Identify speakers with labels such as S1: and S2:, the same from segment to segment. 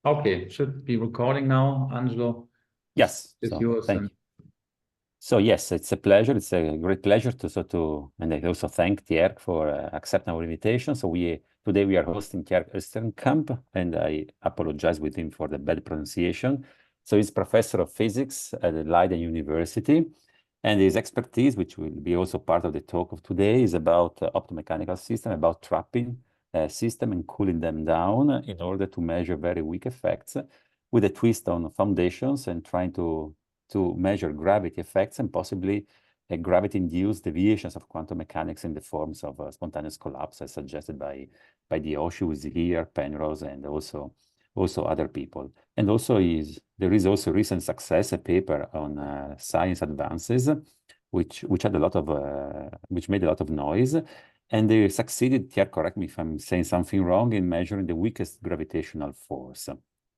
S1: Okay, should be recording now, Angelo.
S2: Yes,
S1: It's
S2: so
S1: yours.
S2: thank you. So yes, it's a pleasure. It's a great pleasure and I also thank Tjerk for accepting our invitation. So today we are hosting Tjerk Oosterkamp, and I apologize with him for the bad pronunciation. So he's professor of physics at Leiden University, and his expertise, which will be also part of the talk of today, is about optomechanical system, about trapping system and cooling them down in order to measure very weak effects with a twist on foundations and trying to measure gravity effects and possibly gravity-induced deviations of quantum mechanics in the forms of spontaneous collapse, as suggested by Dioshu, who is here, Penrose, and also other people. And also there is also recent success, a paper on science advances, which had a lot of which made a lot of noise. And they succeeded, Tjerk, correct me if I'm saying something wrong, in measuring the weakest gravitational force,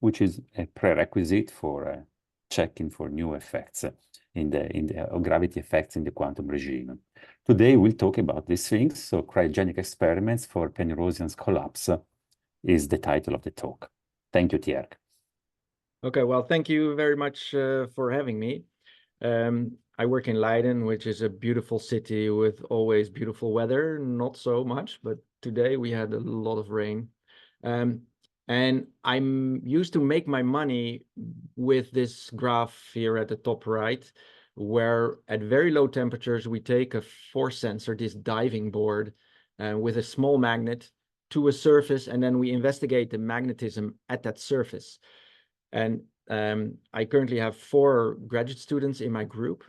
S2: which is a prerequisite for checking for new effects in the gravity effects in the quantum regime. Today we'll talk about these things. So cryogenic experiments for Penrosian's collapse is the title of the talk. Thank you, Tjerk.
S3: Okay, well, thank you very much for having me. I work in Leiden, which is a beautiful city with always beautiful weather, not so much, but today we had a lot of rain. And I'm used to make my money with this graph here at the top right, where at very low temperatures, we take a force sensor, this diving board, with a small magnet to a surface, and then we investigate the magnetism at that surface. And I currently have 4 graduate students in my group.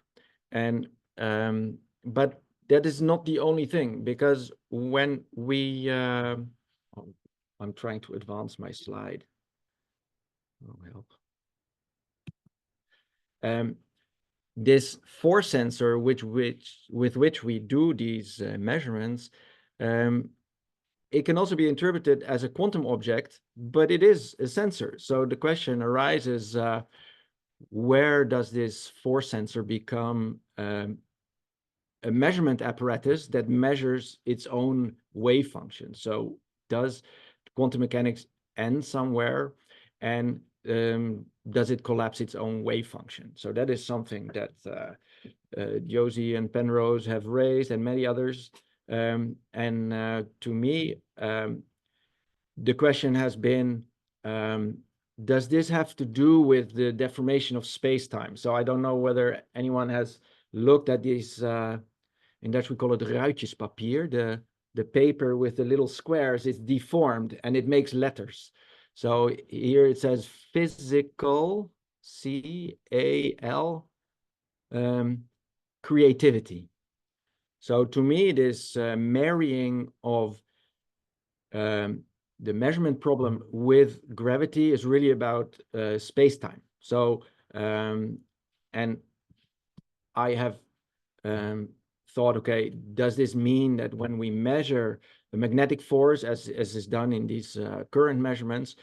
S3: And but that is not the only thing, because when we I'm trying to advance my slide. Oh, help. This force sensor with which we do these measurements, it can also be interpreted as a quantum object, but it is a sensor. So the question arises, where does this force sensor become a measurement apparatus that measures its own wave function? So does quantum mechanics end somewhere, and does it collapse its own wave function? So that is something that Josie and Penrose have raised, and many others. To me, the question has been, does this have to do with the deformation of space-time? So I don't know whether anyone has looked at these, in Dutch we call it ruitjespapier, the paper with the little squares is deformed and it makes letters. So here it says physical, C-A-L, creativity. So to me, this marrying of the measurement problem with gravity is really about space-time. So, and I have thought, okay, does this mean that when we measure the magnetic force, as is done in these current measurements,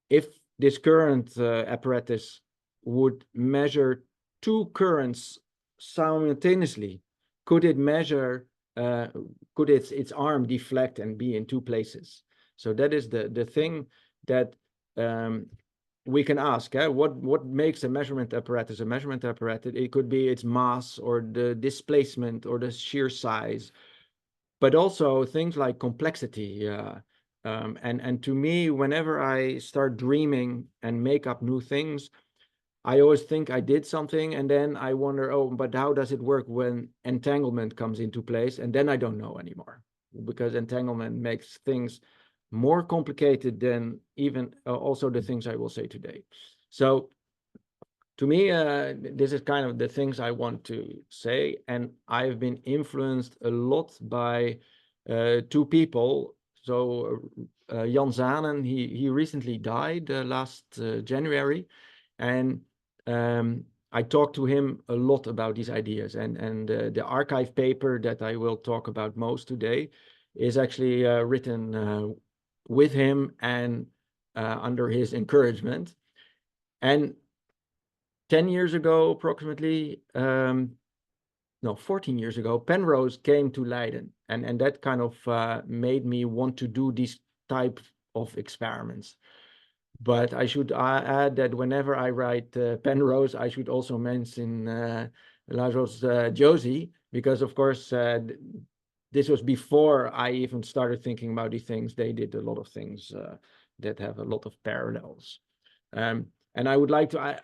S3: if this current apparatus would measure 2 currents simultaneously, could it measure, could its arm deflect and be in 2 places? So that is the thing that we can ask. What makes a measurement apparatus a measurement apparatus? It could be its mass or the displacement or the shear size, but also things like complexity. And to me, whenever I start dreaming and make up new things, I always think I did something, and then I wonder, oh, but how does it work when entanglement comes into place? And then I don't know anymore, because entanglement makes things more complicated than even also the things I will say today. So to me, this is kind of the things I want to say, and I've been influenced a lot by 2 people. So Jan Zanen, he recently died last January, and I talked to him a lot about these ideas, and the archive paper that I will talk about most today is actually written with him and under his encouragement. And 10 years ago, approximately, no, 14 years ago, Penrose came to Leiden, and that kind of made me want to do these type of experiments. But I should add that whenever I write Penrose, I should also mention Lazarus Josie, because of course this was before I even started thinking about these things. They did a lot of things that have a lot of parallels. And I would like to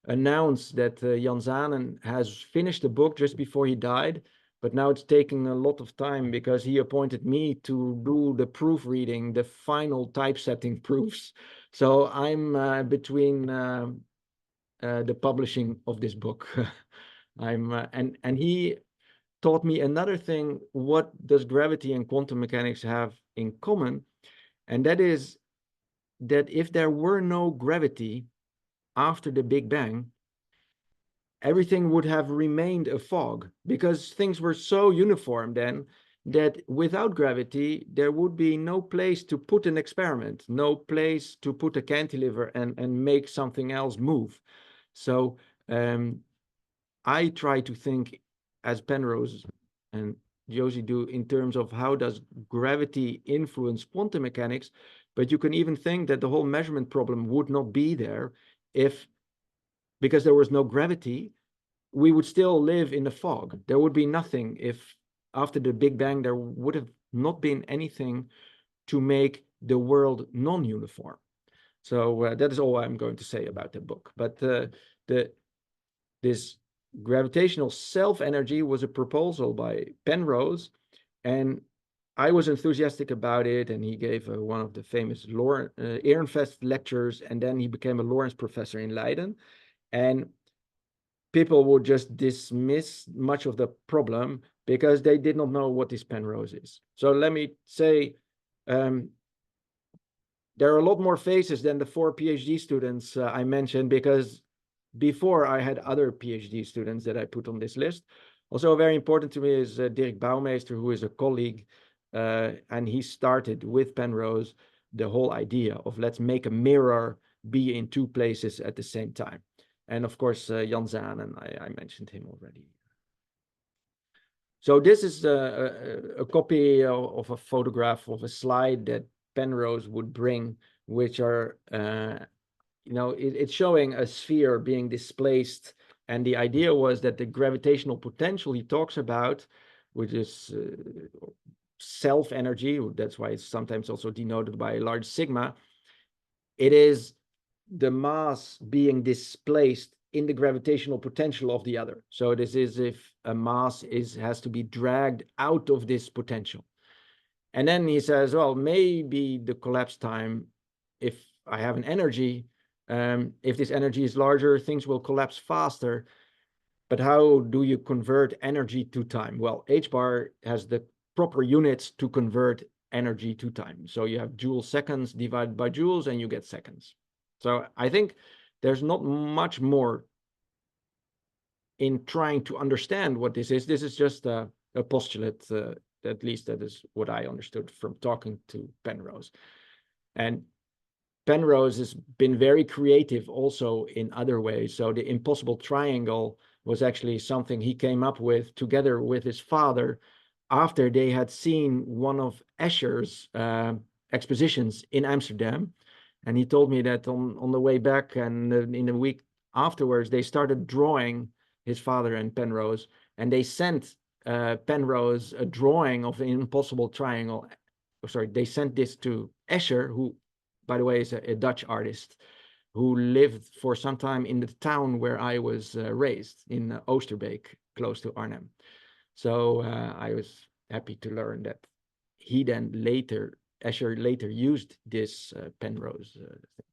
S3: announce that Jan Zanen has finished the book just before he died, but now it's taking a lot of time because he appointed me to do the proofreading, the final typesetting proofs. So I'm between the publishing of this book. And he taught me another thing. What does gravity and quantum mechanics have in common? And that is that if there were no gravity after the Big Bang, everything would have remained a fog, because things were so uniform then that without gravity, there would be no place to put an experiment, no place to put a cantilever and make something else move. So I try to think, as Penrose and Josie do, in terms of how does gravity influence quantum mechanics, but you can even think that the whole measurement problem would not be there because there was no gravity. We would still live in the fog. There would be nothing if after the Big Bang, there would have not been anything to make the world non-uniform. So that is all I'm going to say about the book. But this gravitational self-energy was a proposal by Penrose, and I was enthusiastic about it, and he gave one of the famous Ehrenfest lectures, and then he became a Lawrence professor in Leiden. And people would just dismiss much of the problem because they did not know what this Penrose is. So let me say, there are a lot more faces than the 4 PhD students I mentioned, because before I had other PhD students that I put on this list. Also very important to me is Dirk Bouwmeester, who is a colleague, and he started with Penrose the whole idea of let's make a mirror be in 2 places at the same time. And of course, Jan Zanen, I mentioned him already. So this is a copy of a photograph of a slide that Penrose would bring, which are, it's showing a sphere being displaced. And the idea was that the gravitational potential he talks about, which is self-energy, that's why it's sometimes also denoted by a large sigma, it is the mass being displaced in the gravitational potential of the other. So this is if a mass has to be dragged out of this potential. And then he says, well, maybe the collapse time, if I have an energy, if this energy is larger, things will collapse faster. But how do you convert energy to time? Well, h-bar has the proper units to convert energy to time. So you have joule seconds divided by joules and you get seconds. So I think there's not much more in trying to understand what this is. This is just a postulate, at least that is what I understood from talking to Penrose. And Penrose has been very creative also in other ways. So the impossible triangle was actually something he came up with together with his father after they had seen one of Escher's expositions in Amsterdam. And he told me that on the way back and in a week afterwards, they started drawing, his father and Penrose, and they sent Penrose a drawing of an impossible triangle. Sorry, they sent this to Escher, who, by the way, is a Dutch artist who lived for some time in the town where I was raised, in Oosterbeek, close to Arnhem. So I was happy to learn that he then Escher later used this Penrose thing.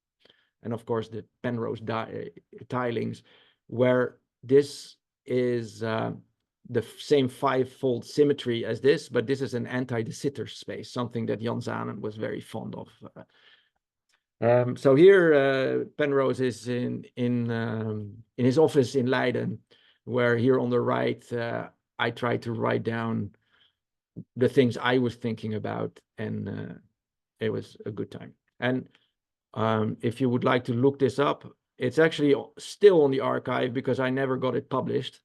S3: And of course, the Penrose tilings, where this is the same 5-fold symmetry as this, but this is an anti-de Sitter space, something that Jan Zanen was very fond of. So here Penrose is in his office in Leiden, where here on the right, I try to write down the things I was thinking about, and it was a good time. And if you would like to look this up, it's actually still on the archive because I never got it published.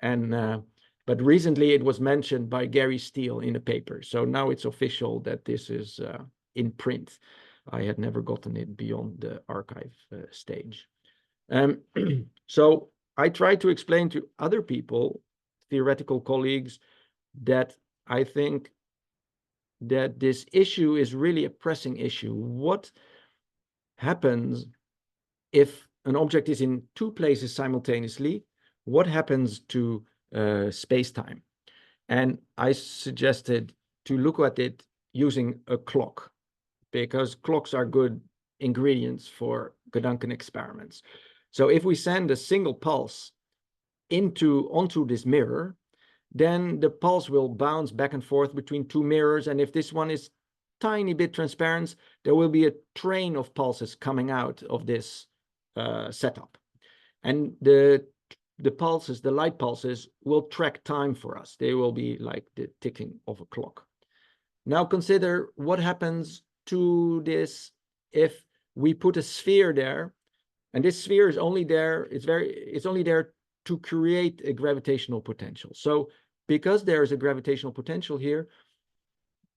S3: And but recently it was mentioned by Gary Steele in a paper. So now it's official that this is in print. I had never gotten it beyond the archive stage. So I tried to explain to other people, theoretical colleagues, that I think that this issue is really a pressing issue. What happens if an object is in two places simultaneously? What happens to space-time? And I suggested to look at it using a clock, because clocks are good ingredients for Gedanken experiments. So if we send a single pulse onto this mirror, then the pulse will bounce back and forth between two mirrors. And if this one is tiny bit transparent, there will be a train of pulses coming out of this setup. And the pulses, the light pulses, will track time for us. They will be like the ticking of a clock. Now consider what happens to this if we put a sphere there, and this sphere is only there, it's only there to create a gravitational potential. So because there is a gravitational potential here,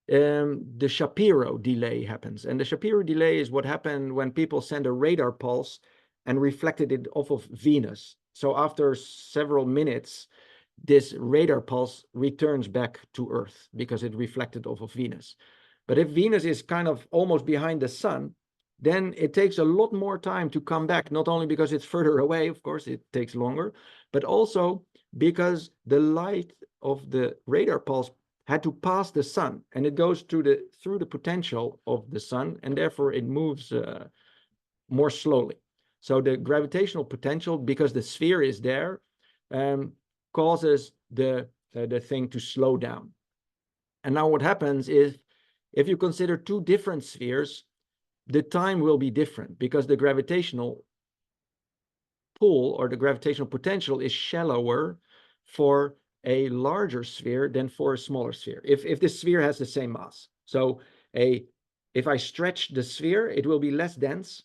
S3: the Shapiro delay happens. And the Shapiro delay is what happened when people send a radar pulse and reflected it off of Venus. So after several minutes, this radar pulse returns back to Earth because it reflected off of Venus. But if Venus is kind of almost behind the sun, then it takes a lot more time to come back, not only because it's further away, of course, it takes longer, but also because the light of the radar pulse had to pass the sun, and it goes through the potential of the sun, and therefore it moves more slowly. So the gravitational potential, because the sphere is there, causes the thing to slow down. And now what happens is, if you consider two different spheres, the time will be different because the gravitational pull or the gravitational potential is shallower for a larger sphere than for a smaller sphere. If the sphere has the same mass. So if I stretch the sphere, it will be less dense,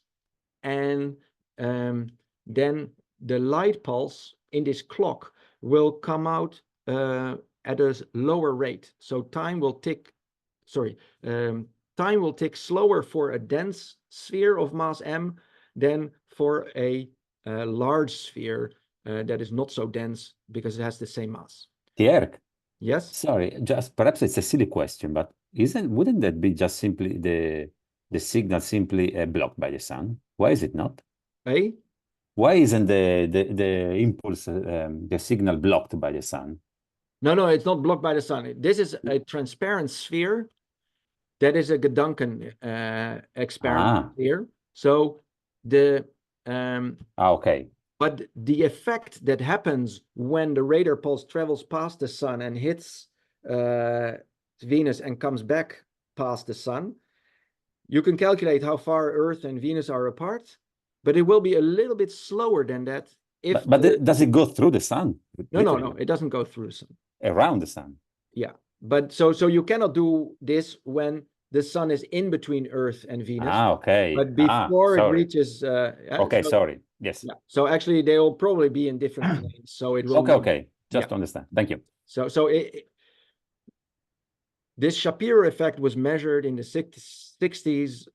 S3: and then the light pulse in this clock will come out at a lower rate. So time will tick slower for a dense sphere of mass m than for a large sphere that is not so dense because it has the same mass.
S2: Tjerk,
S3: Yes?
S2: sorry, just perhaps it's a silly question, but wouldn't that be just simply the signal simply blocked by the sun? Why is it not?
S3: Eh?
S2: Why isn't the impulse, the signal blocked by the sun?
S3: No, it's not blocked by the sun. This is a transparent sphere. That is a Gedanken experiment here. So
S2: okay.
S3: But the effect that happens when the radar pulse travels past the sun and hits Venus and comes back past the sun, you can calculate how far Earth and Venus are apart, but it will be a little bit slower than that.
S2: Does it go through the sun?
S3: No, it doesn't go through the sun.
S2: Around the sun.
S3: Yeah, but so you cannot do this when the sun is in between Earth and Venus.
S2: Okay.
S3: But before it reaches...
S2: okay, sorry. Yes.
S3: Yeah. So actually, they will probably be in different planes. So it will...
S2: Okay. Just to understand. Thank you.
S3: So this Shapiro effect was measured in the 60s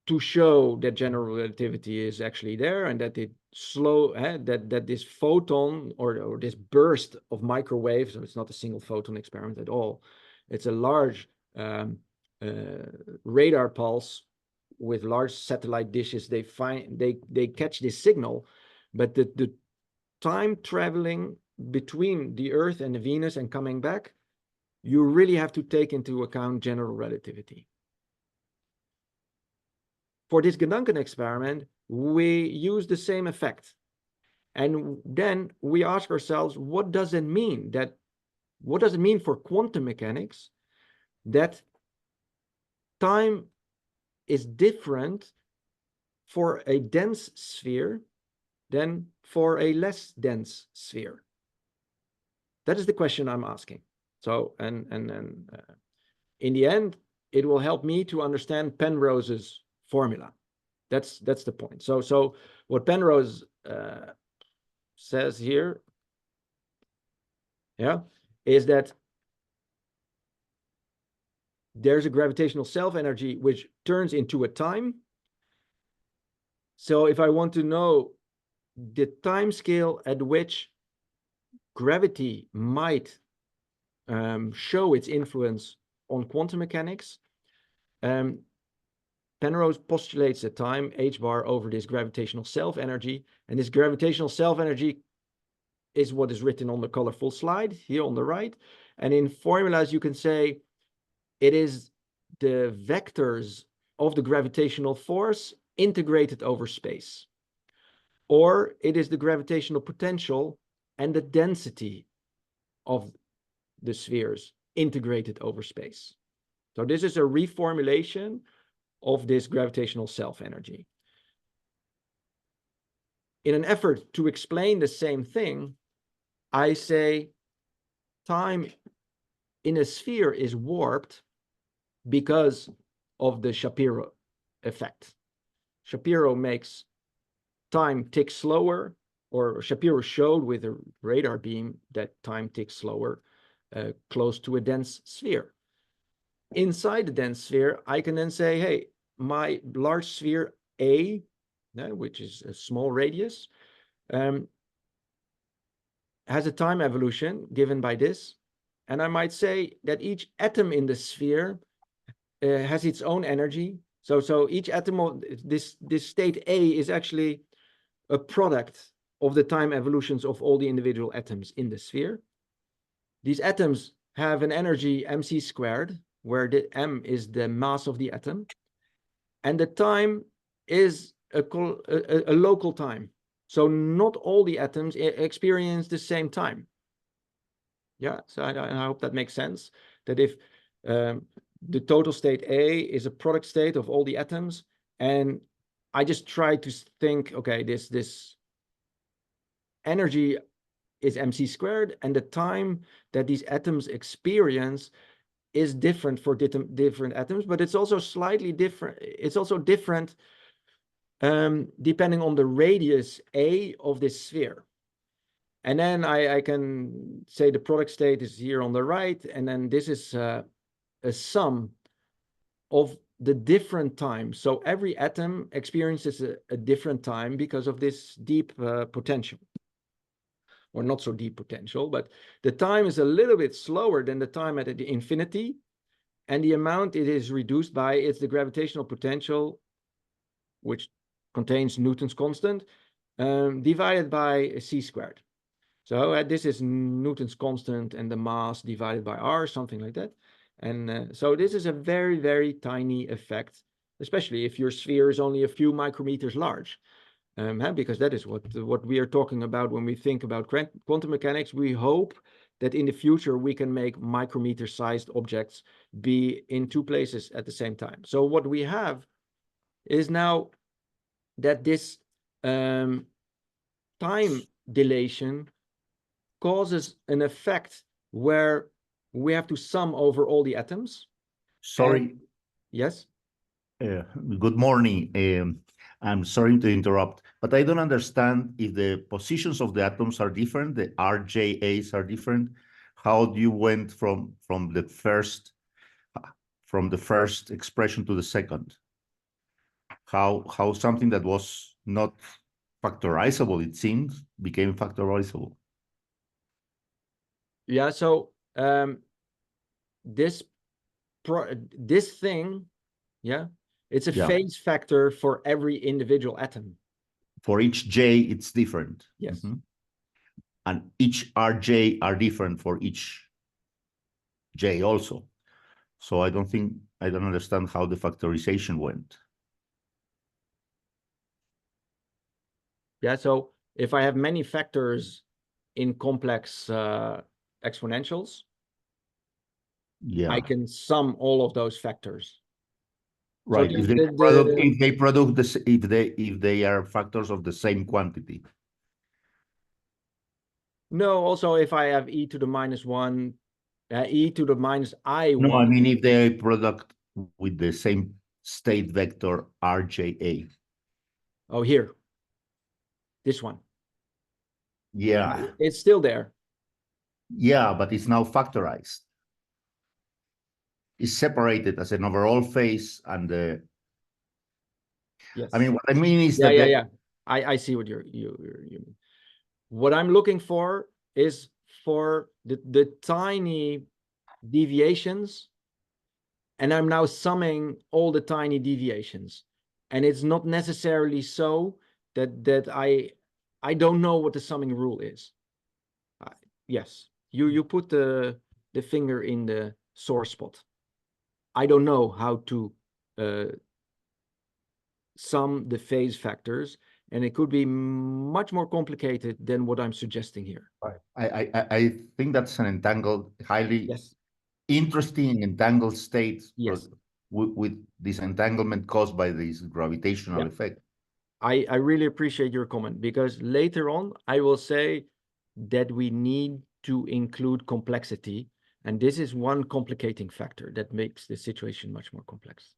S3: to show that general relativity is actually there, and that it that this photon or this burst of microwaves, so it's not a single photon experiment at all, it's a large radar pulse with large satellite dishes. They catch this signal, but the time traveling between the Earth and the Venus and coming back, you really have to take into account general relativity. For this Gedanken experiment, we use the same effect. And then we ask ourselves, what does it mean? What does it mean for quantum mechanics that time is different for a dense sphere than for a less dense sphere? That is the question I'm asking. So, and in the end, it will help me to understand Penrose's formula. That's the point. So what Penrose says here, is that there's a gravitational self-energy which turns into a time. So if I want to know the time scale at which gravity might show its influence on quantum mechanics, Penrose postulates a time h bar over this gravitational self-energy, and this gravitational self-energy is what is written on the colorful slide here on the right. And in formulas, you can say it is the vectors of the gravitational force integrated over space, or it is the gravitational potential and the density of the spheres integrated over space. So this is a reformulation of this gravitational self-energy. In an effort to explain the same thing, I say time in a sphere is warped because of the Shapiro effect. Shapiro makes time tick slower, or Shapiro showed with a radar beam that time ticks slower close to a dense sphere. Inside the dense sphere, I can then say, hey, my large sphere A, which is a small radius, has a time evolution given by this. And I might say that each atom in the sphere has its own energy. So each atom of this state A is actually a product of the time evolutions of all the individual atoms in the sphere. These atoms have an energy mc squared, where the m is the mass of the atom, and the time is a local time. So not all the atoms experience the same time. Yeah, so I hope that makes sense, that if the total state A is a product state of all the atoms, and I just try to think, okay, this energy is mc squared, and the time that these atoms experience is different for different atoms, but it's also slightly different. It's also different depending on the radius A of this sphere. And then I can say the product state is here on the right, and then this is a sum of the different times. So every atom experiences a different time because of this deep potential, or not so deep potential, but the time is a little bit slower than the time at the infinity, and the amount it is reduced by is the gravitational potential, which contains Newton's constant, divided by c squared. So this is Newton's constant and the mass divided by r, something like that. And so this is a very, very tiny effect, especially if your sphere is only a few micrometers large, because that is what we are talking about when we think about quantum mechanics. We hope that in the future we can make micrometer-sized objects be in two places at the same time. So what we have is now that this time dilation causes an effect where we have to sum over all the atoms.
S4: Sorry.
S3: Yes?
S4: Good morning. I'm sorry to interrupt, but I don't understand if the positions of the atoms are different, the RJAs are different. How do you went from the first expression to the second? How something that was not factorizable, it seems, became factorizable?
S3: Yeah, so this thing, yeah, it's a phase factor for every individual atom.
S4: For each J, it's different.
S3: Yes.
S4: Mm-hmm. And each RJ are different for each J also. So I don't understand how the factorization went.
S3: Yeah, so if I have many factors in complex exponentials, I can sum all of those factors.
S4: Right.
S3: So
S4: if they are factors of the same quantity.
S3: No, also if I have e to the minus 1, e to the minus I1.
S4: No, I mean if they product with the same state vector RJA.
S3: Oh, here. This one.
S4: Yeah.
S3: It's still there.
S4: Yeah, but it's now factorized. is separated as an overall phase, and
S3: Yes.
S4: I mean, what I mean is
S3: Yeah,
S4: that
S3: yeah, yeah. I see what you mean. What I'm looking for is for the tiny deviations, and I'm now summing all the tiny deviations. And it's not necessarily so that I don't know what the summing rule is. Yes, you put the finger in the sore spot. I don't know how to sum the phase factors, and it could be much more complicated than what I'm suggesting here.
S4: I think that's an entangled, highly
S3: Yes.
S4: interesting entangled state.
S3: Yes.
S4: With this entanglement caused by this gravitational effect.
S3: I really appreciate your comment, because later on I will say that we need to include complexity, and this is one complicating factor that makes the situation much more complex.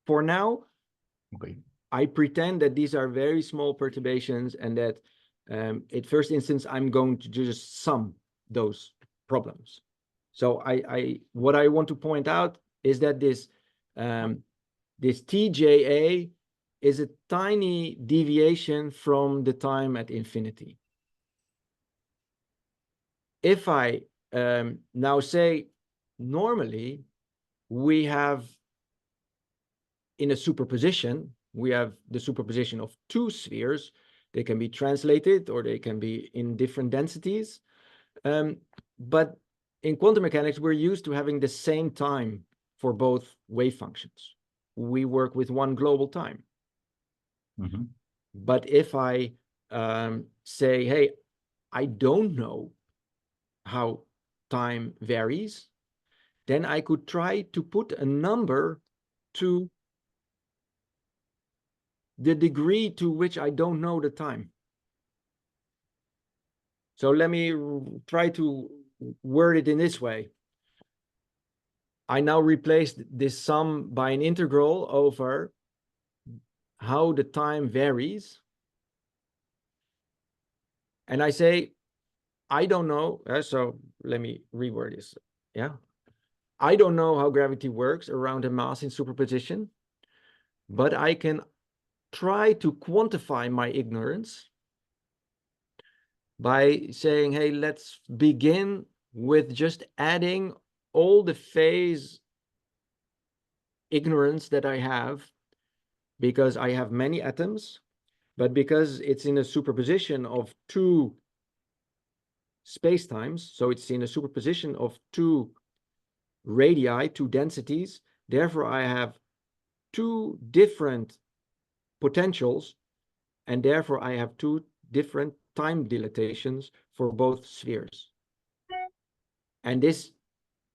S3: For now,
S4: Okay.
S3: I pretend that these are very small perturbations, and that at first instance I'm going to just sum those problems. So what I want to point out is that this TJA is a tiny deviation from the time at infinity. If I now say, normally we have, in a superposition, we have the superposition of two spheres. They can be translated or they can be in different densities. But in quantum mechanics, we're used to having the same time for both wave functions. We work with one global time.
S4: Mm-hmm.
S3: But if I say, hey, I don't know how time varies, then I could try to put a number to the degree to which I don't know the time. So let me try to word it in this way. I now replaced this sum by an integral over how the time varies. And I say, I don't know. So let me reword this. Yeah. I don't know how gravity works around a mass in superposition, but I can try to quantify my ignorance by saying, hey, let's begin with just adding all the phase ignorance that I have, because I have many atoms, but because it's in a superposition of two spacetimes, so it's in a superposition of two radii, two densities, therefore I have two different potentials, and therefore I have two different time dilatations for both spheres. And this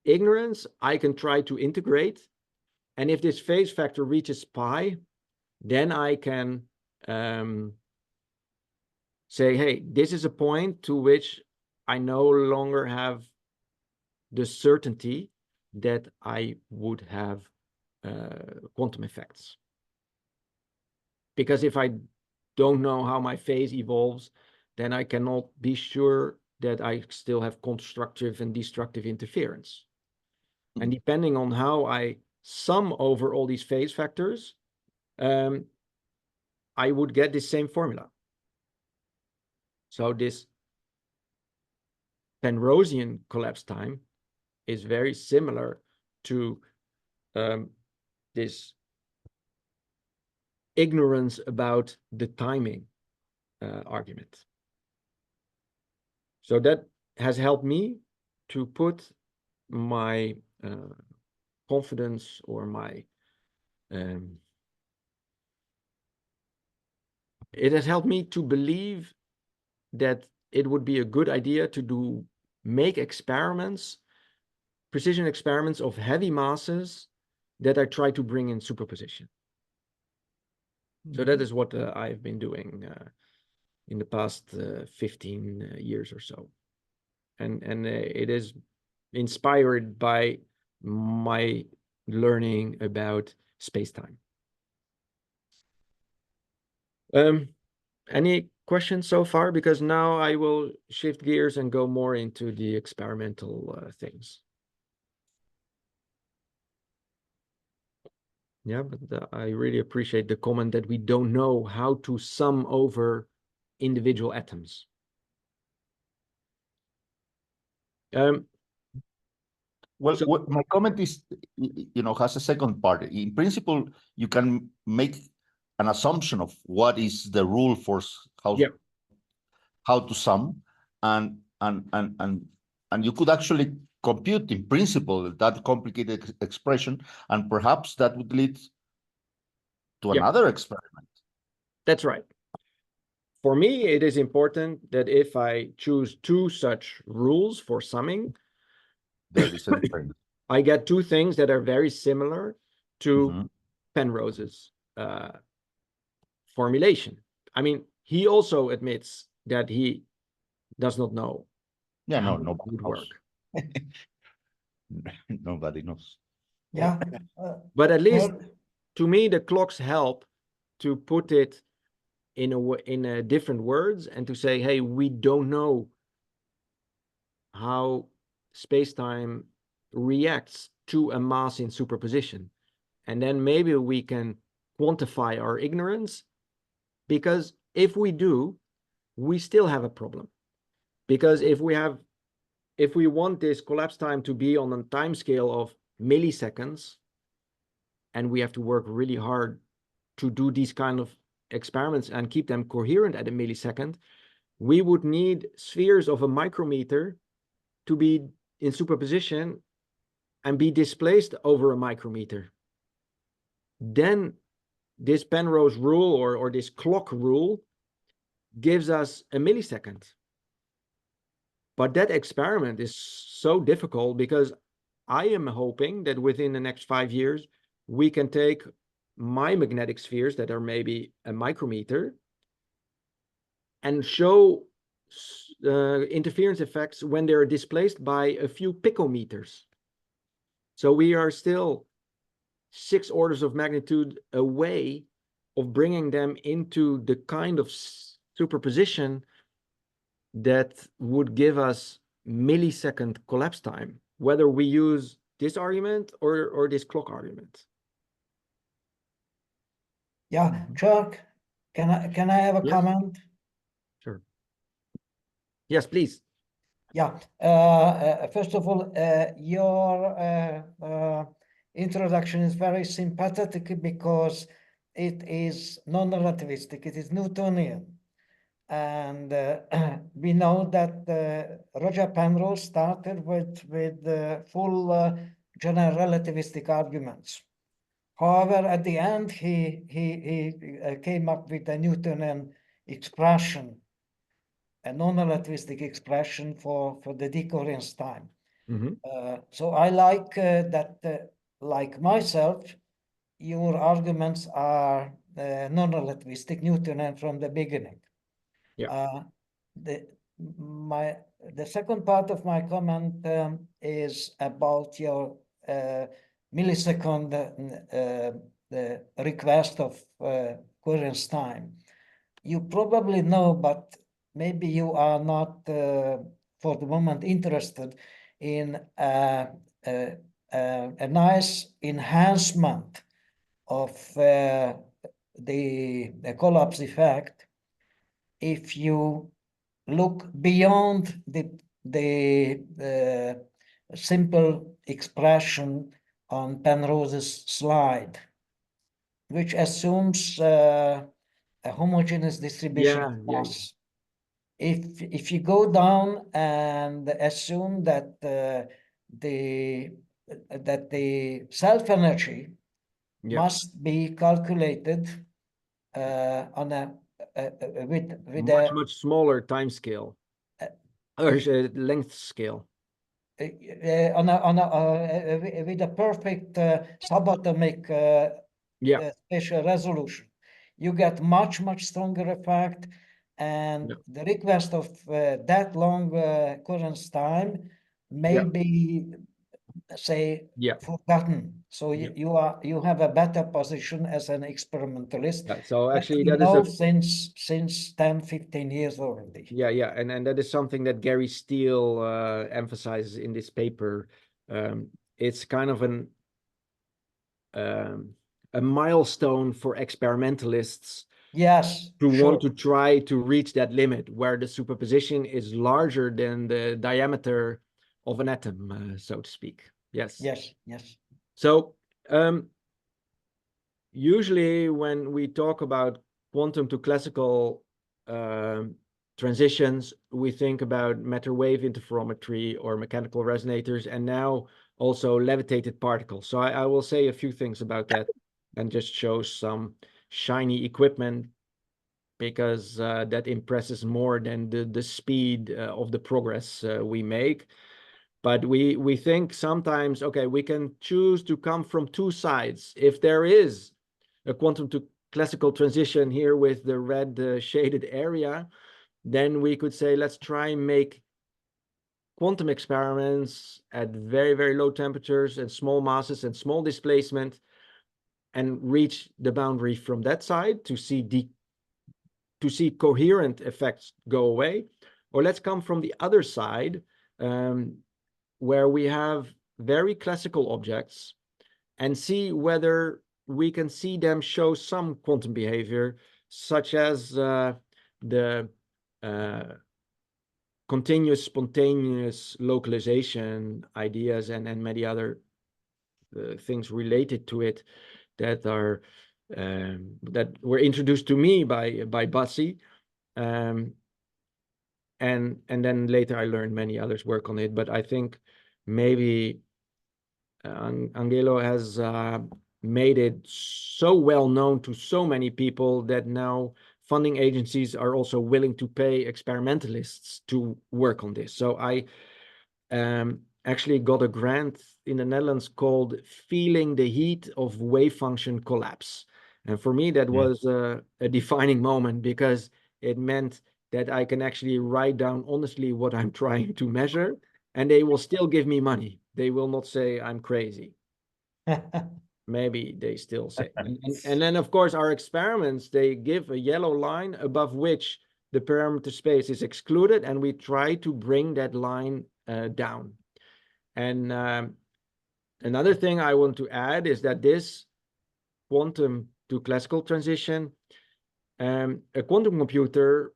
S3: ignorance I can try to integrate, and if this phase factor reaches pi, then I can say, hey, this is a point to which I no longer have the certainty that I would have quantum effects. Because if I don't know how my phase evolves, then I cannot be sure that I still have constructive and destructive interference. And depending on how I sum over all these phase factors, I would get the same formula. So this Penrosian collapse time is very similar to this ignorance about the timing argument. So that has helped me to put my confidence, or my it has helped me to believe that it would be a good idea to make experiments, precision experiments of heavy masses that I try to bring in superposition. So that is what I've been doing in the past 15 years or so. And it is inspired by my learning about space-time. Any questions so far? Because now I will shift gears and go more into the experimental things. Yeah, but I really appreciate the comment that we don't know how to sum over individual atoms.
S4: Well,
S3: So-
S4: what my comment is, has a second part. In principle, you can make an assumption of what is the rule for
S3: Yeah.
S4: how to sum, and you could actually compute in principle that complicated expression, and perhaps that would lead to
S3: Yeah.
S4: another experiment.
S3: That's right. For me, it is important that if I choose two such rules for summing,
S4: There is a difference.
S3: I get two things that are very similar to
S4: Mhm.
S3: Penrose's formulation. I mean, he also admits that he does not know
S4: Yeah,
S3: how
S4: no,
S3: it
S4: nobody
S3: would
S4: knows.
S3: work.
S4: Nobody knows.
S5: Yeah.
S3: But at least
S5: Well,
S3: to me, the clocks help to put it in a different words and to say, hey, we don't know how space-time reacts to a mass in superposition. And then maybe we can quantify our ignorance, because if we do, we still have a problem. Because if we want this collapse time to be on a time scale of milliseconds, and we have to work really hard to do these kind of experiments and keep them coherent at a millisecond, we would need spheres of a micrometer to be in superposition and be displaced over a micrometer. Then this Penrose rule or this clock rule gives us a millisecond. But that experiment is so difficult because I am hoping that within the next 5 years, we can take my magnetic spheres that are maybe a micrometer and show interference effects when they're displaced by a few picometers. So we are still 6 orders of magnitude away of bringing them into the kind of superposition that would give us millisecond collapse time, whether we use this argument or this clock argument.
S5: yeah, Tjerk, can I have a
S3: Yes.
S5: comment?
S3: Sure. Yes, please.
S5: Yeah. First of all, your introduction is very sympathetic because it is non-relativistic. It is Newtonian, and we know that Roger Penrose started with full general relativistic arguments. However, at the end, he came up with a Newtonian expression, a non-relativistic expression for the decoherence time. So I like that, like myself, your arguments are non-relativistic, Newtonian from the beginning.
S3: Yeah.
S5: The second part of my comment is about your millisecond the request of coherence time. You probably know, but maybe you are not for the moment interested in a nice enhancement of the collapse effect if you look beyond the simple expression on Penrose's slide, which assumes a homogeneous distribution of mass. If you go down and assume that the self energy must be calculated on a with
S3: much smaller time scale or length scale.
S5: With a perfect subatomic spatial resolution, you get much stronger effect, and the request of that long coherence time may be, say, forgotten. So you have a better position as an experimentalist.
S3: So actually, that
S5: is since 10-15 years already.
S3: And that is something that Gary Steele emphasizes in this paper. It's kind of a milestone for experimentalists
S5: Yes,
S3: to
S5: sure.
S3: want to try to reach that limit where the superposition is larger than the diameter of an atom, so to speak. Yes.
S5: Yes, yes.
S3: So usually when we talk about quantum to classical transitions, we think about matter wave interferometry or mechanical resonators, and now also levitated particles. So I will say a few things about that and just show some shiny equipment, because that impresses more than the speed of the progress we make. But we think sometimes, okay, we can choose to come from two sides. If there is a quantum to classical transition here with the red shaded area, then we could say, let's try and make quantum experiments at very, very low temperatures and small masses and small displacement, and reach the boundary from that side to see coherent effects go away. Or let's come from the other side, where we have very classical objects, and see whether we can see them show some quantum behavior, such as the continuous spontaneous localization ideas and many other things related to it that are that were introduced to me by Bassi. And then later I learned many others work on it, but I think maybe Angelo has made it so well known to so many people that now funding agencies are also willing to pay experimentalists to work on this. So I actually got a grant in the Netherlands called Feeling the Heat of Wave Function Collapse. And for me, that was a defining moment, because it meant that I can actually write down honestly what I'm trying to measure, and they will still give me money. They will not say I'm crazy. Maybe they still say. And then, of course, our experiments, they give a yellow line above which the parameter space is excluded, and we try to bring that line down. And another thing I want to add is that this quantum to classical transition, a quantum computer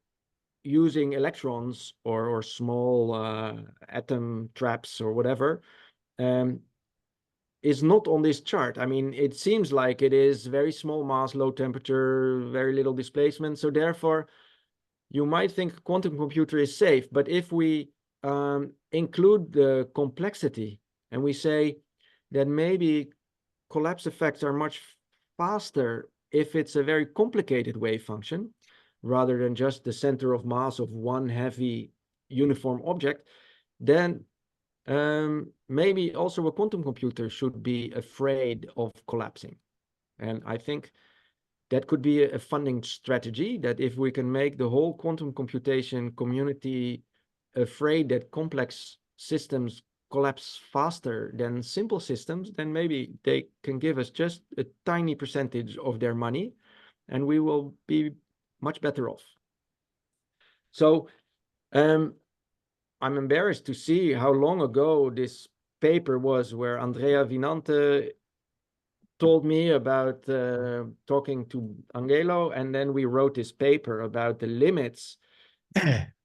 S3: using electrons or small atom traps or whatever, is not on this chart. I mean, it seems like it is very small mass, low temperature, very little displacement. So therefore, you might think quantum computer is safe. But if we include the complexity and we say that maybe collapse effects are much faster if it's a very complicated wave function, rather than just the center of mass of one heavy uniform object, then maybe also a quantum computer should be afraid of collapsing. And I think that could be a funding strategy, that if we can make the whole quantum computation community afraid that complex systems collapse faster than simple systems, then maybe they can give us just a tiny percentage of their money, and we will be much better off. So I'm embarrassed to see how long ago this paper was, where Andrea Vinante told me about talking to Angelo, and then we wrote this paper about the limits,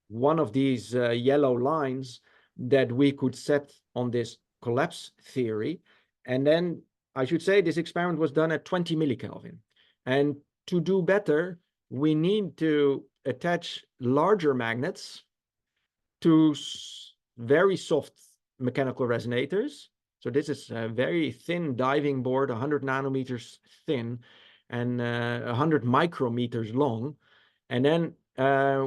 S3: one of these yellow lines that we could set on this collapse theory. And then I should say this experiment was done at 20 millikelvin. And to do better, we need to attach larger magnets to very soft mechanical resonators. So this is a very thin diving board, 100 nanometers thin and 100 micrometers long. And then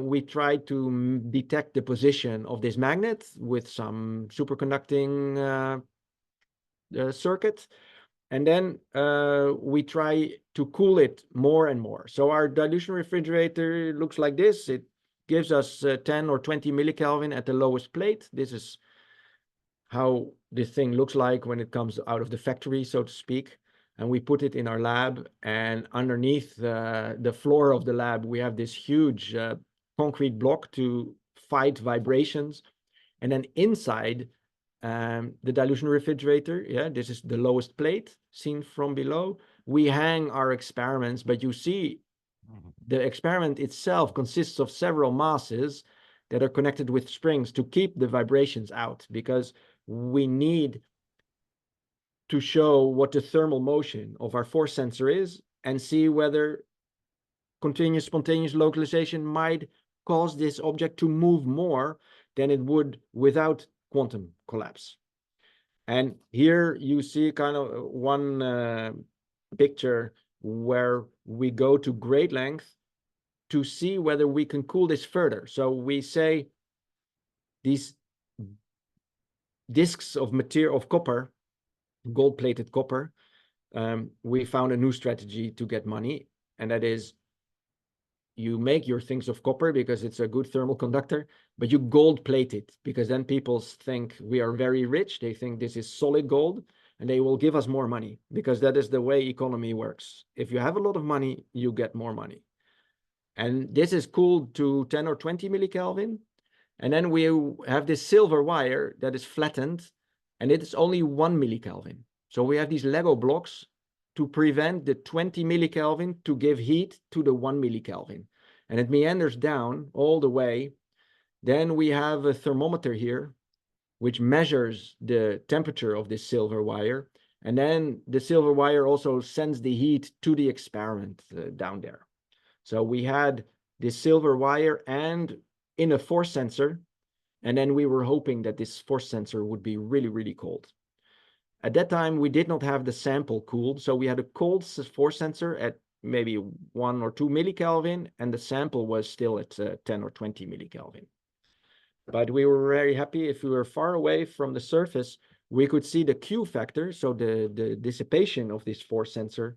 S3: we try to detect the position of this magnet with some superconducting circuit. And then we try to cool it more and more. So our dilution refrigerator looks like this. It gives us 10 or 20 millikelvin at the lowest plate. This is how this thing looks like when it comes out of the factory, so to speak. And we put it in our lab, and underneath the floor of the lab, we have this huge concrete block to fight vibrations. And then inside the dilution refrigerator, this is the lowest plate seen from below. we hang our experiments, but you see the experiment itself consists of several masses that are connected with springs to keep the vibrations out, because we need to show what the thermal motion of our force sensor is and see whether continuous spontaneous localization might cause this object to move more than it would without quantum collapse. And here you see kind of one picture where we go to great length to see whether we can cool this further. So we say these discs of material of copper, gold-plated copper, we found a new strategy to get money, and that is you make your things of copper because it's a good thermal conductor, but you gold plate it, because then people think we are very rich. They think this is solid gold, and they will give us more money, because that is the way economy works. If you have a lot of money, you get more money. And this is cooled to 10 or 20 millikelvin. And then we have this silver wire that is flattened, and it is only 1 millikelvin. So we have these Lego blocks to prevent the 20 millikelvin to give heat to the 1 millikelvin. And it meanders down all the way. Then we have a thermometer here, which measures the temperature of this silver wire. And then the silver wire also sends the heat to the experiment down there. So we had this silver wire and in a force sensor, and then we were hoping that this force sensor would be really, really cold. At that time, we did not have the sample cooled, so we had a cold force sensor at maybe 1 or 2 millikelvin, and the sample was still at 10 or 20 millikelvin. But we were very happy. If we were far away from the surface, we could see the Q factor, so the dissipation of this force sensor,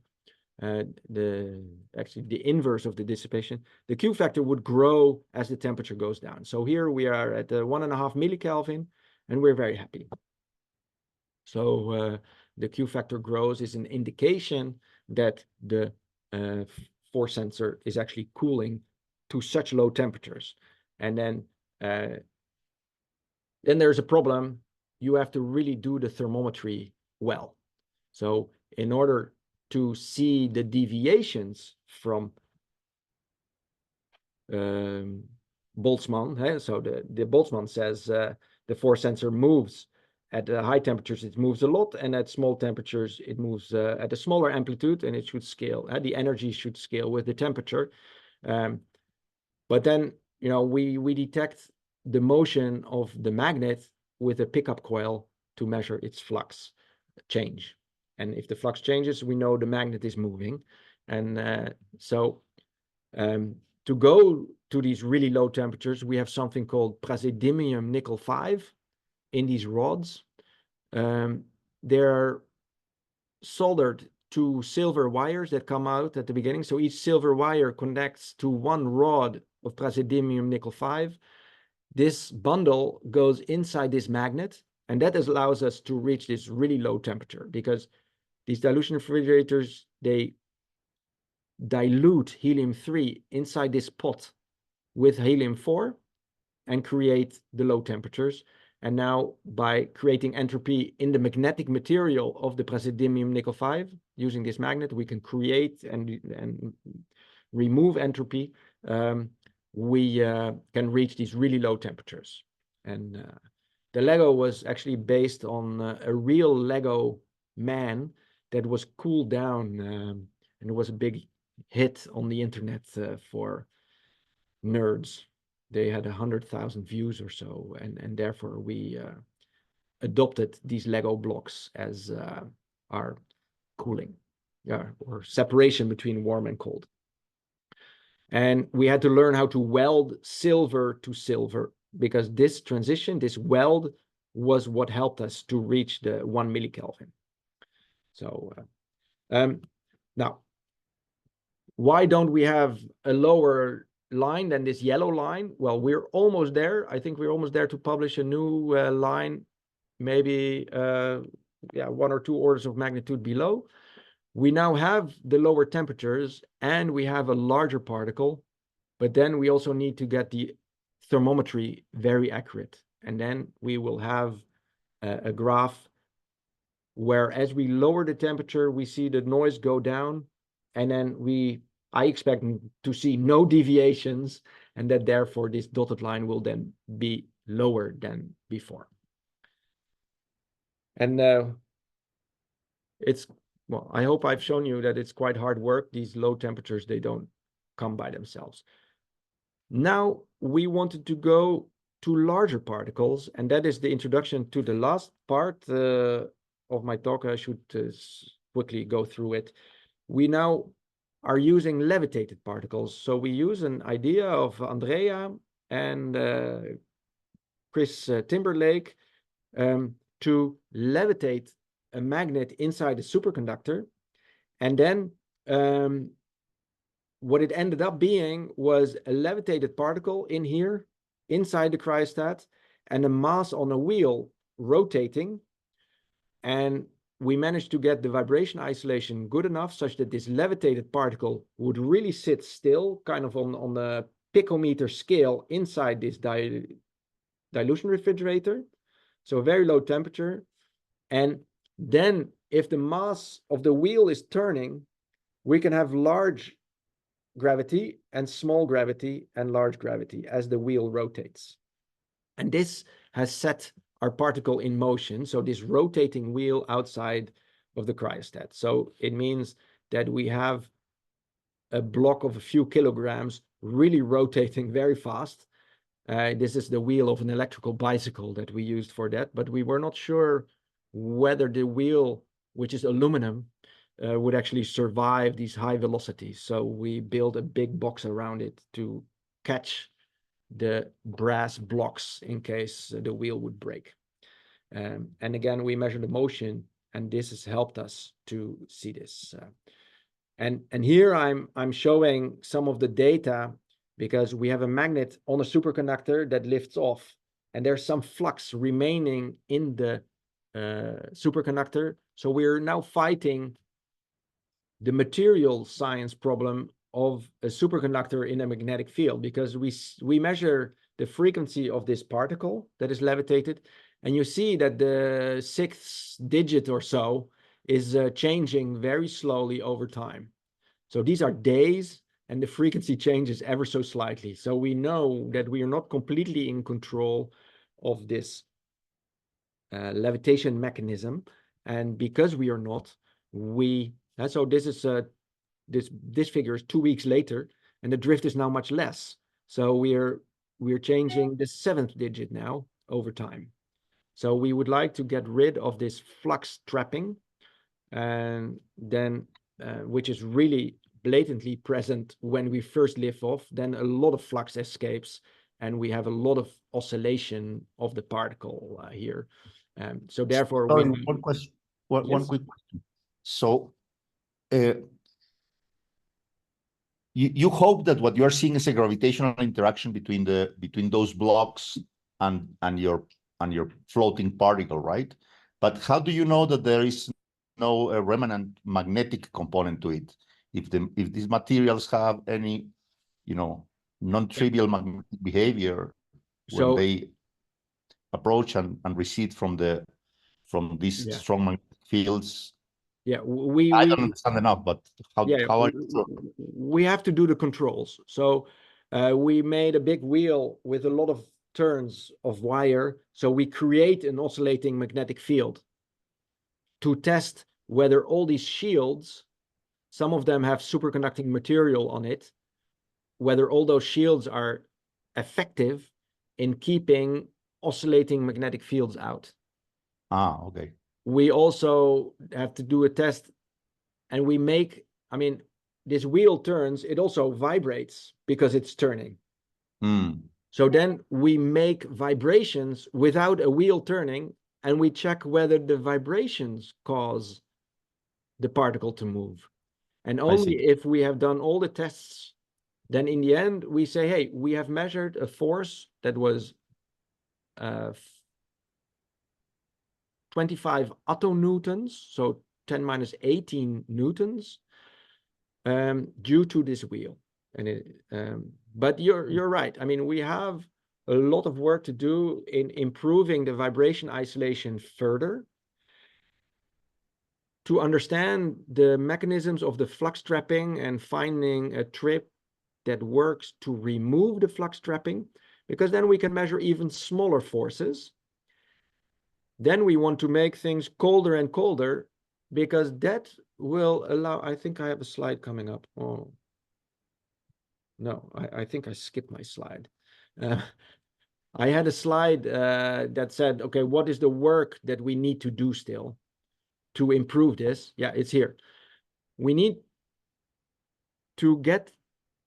S3: actually the inverse of the dissipation, the Q factor would grow as the temperature goes down. So here we are at 1.5 millikelvin, and we're very happy. So the Q factor grows is an indication that the force sensor is actually cooling to such low temperatures. And then there's a problem. You have to really do the thermometry well. So in order to see the deviations from Boltzmann, so the Boltzmann says the force sensor moves at high temperatures, it moves a lot, and at small temperatures, it moves at a smaller amplitude, and it should scale. The energy should scale with the temperature. But then, you know, we detect the motion of the magnet with a pickup coil to measure its flux change. And if the flux changes, we know the magnet is moving. And so to go to these really low temperatures, we have something called praseodymium nickel 5 in these rods. They're soldered to silver wires that come out at the beginning. So each silver wire connects to one rod of praseodymium nickel 5. This bundle goes inside this magnet, and that allows us to reach this really low temperature, because these dilution refrigerators, they dilute helium-3 inside this pot with helium-4 and create the low temperatures. And now by creating entropy in the magnetic material of the praseodymium nickel 5, using this magnet, we can create and remove entropy. We can reach these really low temperatures. And the Lego was actually based on a real Lego man that was cooled down, and it was a big hit on the internet for nerds. They had 100,000 views or so, and therefore we adopted these Lego blocks as our cooling, or separation between warm and cold. And we had to learn how to weld silver to silver, because this transition, this weld, was what helped us to reach the 1 millikelvin. So now, why don't we have a lower line than this yellow line? Well, we're almost there. I think we're almost there to publish a new line, maybe 1 or 2 orders of magnitude below. We now have the lower temperatures and we have a larger particle, but then we also need to get the thermometry very accurate. And then we will have a graph where as we lower the temperature, we see the noise go down, and then I expect to see no deviations, and that therefore this dotted line will then be lower than before. And well, I hope I've shown you that it's quite hard work. These low temperatures, they don't come by themselves. Now we wanted to go to larger particles, and that is the introduction to the last part of my talk. I should quickly go through it. We now are using levitated particles. So we use an idea of Andrea and Chris Timberlake to levitate a magnet inside a superconductor. And then what it ended up being was a levitated particle in here, inside the cryostat, and a mass on a wheel rotating. And we managed to get the vibration isolation good enough such that this levitated particle would really sit still, kind of on the picometer scale inside this dilution refrigerator. So very low temperature. And then if the mass of the wheel is turning, we can have large gravity and small gravity and large gravity as the wheel rotates. And this has set our particle in motion. So this rotating wheel outside of the cryostat. So it means that we have a block of a few kilograms really rotating very fast. This is the wheel of an electrical bicycle that we used for that, but we were not sure whether the wheel, which is aluminum, would actually survive these high velocities. So we built a big box around it to catch the brass blocks in case the wheel would break. And again, we measured the motion, and this has helped us to see this. And here I'm showing some of the data, because we have a magnet on a superconductor that lifts off, and there's some flux remaining in the superconductor. So we're now fighting the material science problem of a superconductor in a magnetic field, because we measure the frequency of this particle that is levitated, and you see that the 6th digit or so is changing very slowly over time. So these are days, and the frequency changes ever so slightly. So we know that we are not completely in control of this levitation mechanism, and because we are not, so this is this figure is 2 weeks later, and the drift is now much less. So we're changing the 7th digit now over time. So we would like to get rid of this flux trapping, and then which is really blatantly present when we first lift off. Then a lot of flux escapes, and we have a lot of oscillation of the particle here. So therefore,
S4: sorry, one question. One
S3: Yes.
S4: quick question. So you hope that what you are seeing is a gravitational interaction between those blocks and your floating particle, right? But how do you know that there is no remnant magnetic component to it? If these materials have any, non-trivial magnetic behavior when they approach and recede from these strong magnetic fields.
S3: Yeah,
S4: I don't understand enough, but how are you?
S3: We have to do the controls. So we made a big wheel with a lot of turns of wire. So we create an oscillating magnetic field to test whether all these shields, some of them have superconducting material on it, whether all those shields are effective in keeping oscillating magnetic fields out.
S4: Okay.
S3: We also have to do a test, and this wheel turns, it also vibrates because it's turning. So then we make vibrations without a wheel turning, and we check whether the vibrations cause the particle to move. And only if we have done all the tests, then in the end, we say, hey, we have measured a force that was 25 attonewtons, so 10 minus 18 newtons, due to this wheel. And but you're right. We have a lot of work to do in improving the vibration isolation further. to understand the mechanisms of the flux trapping and finding a trip that works to remove the flux trapping, because then we can measure even smaller forces. Then we want to make things colder and colder, because that will allow, I think I have a slide coming up. Oh, no, I think I skipped my slide. I had a slide that said, okay, what is the work that we need to do still to improve this? Yeah, it's here. We need to get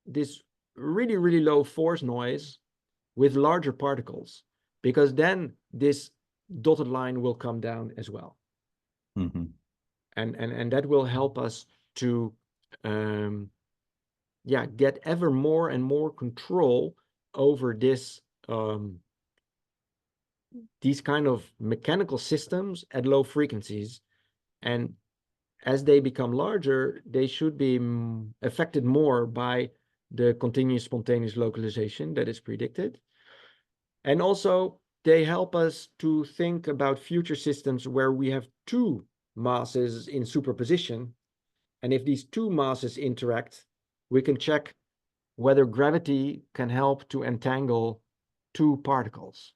S3: this really, really low force noise with larger particles, because then this dotted line will come down as well.
S4: Mm-hmm.
S3: And that will help us to get ever more and more control over this these kind of mechanical systems at low frequencies. And as they become larger, they should be affected more by the continuous spontaneous localization that is predicted. And also, they help us to think about future systems where we have two masses in superposition. And if these two masses interact, we can check whether gravity can help to entangle two particles.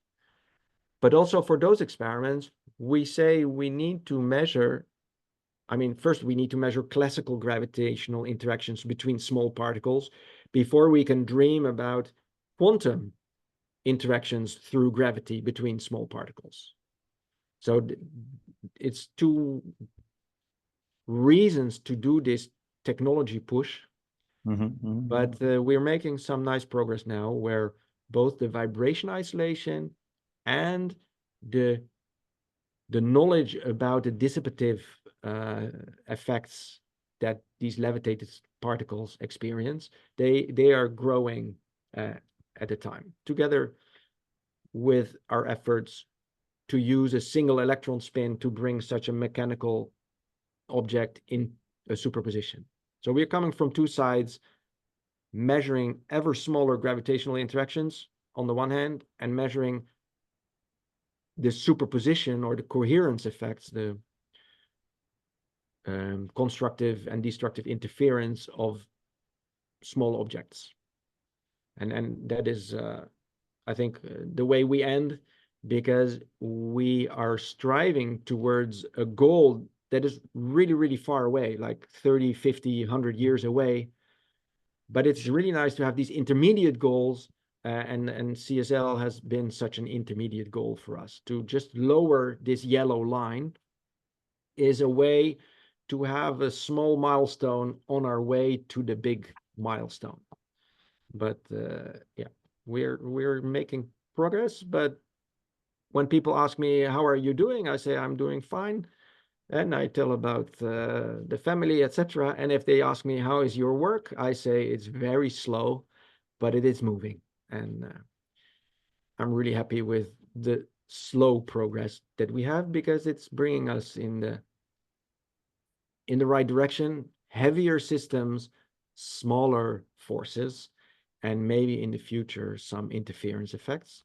S3: But also for those experiments, we say we need to measure, first we need to measure classical gravitational interactions between small particles before we can dream about quantum interactions through gravity between small particles. So it's two reasons to do this technology push.
S4: Mm-hmm. Mm-hmm.
S3: But we're making some nice progress now where both the vibration isolation and the knowledge about the dissipative effects that these levitated particles experience, they are growing at a time, together with our efforts to use a single electron spin to bring such a mechanical object in a superposition. So we're coming from two sides, measuring ever smaller gravitational interactions on the one hand, and measuring the superposition or the coherence effects, the constructive and destructive interference of small objects. And that is, I think, the way we end, because we are striving towards a goal that is really, really far away, like 30, 50, 100 years away. But it's really nice to have these intermediate goals, and CSL has been such an intermediate goal for us. To just lower this yellow line is a way to have a small milestone on our way to the big milestone. But we're making progress. But when people ask me, how are you doing? I say, I'm doing fine. And I tell about the family, etc. And if they ask me, how is your work? I say, it's very slow, but it is moving. And I'm really happy with the slow progress that we have, because it's bringing us in the right direction. Heavier systems, smaller forces, and maybe in the future, some interference effects.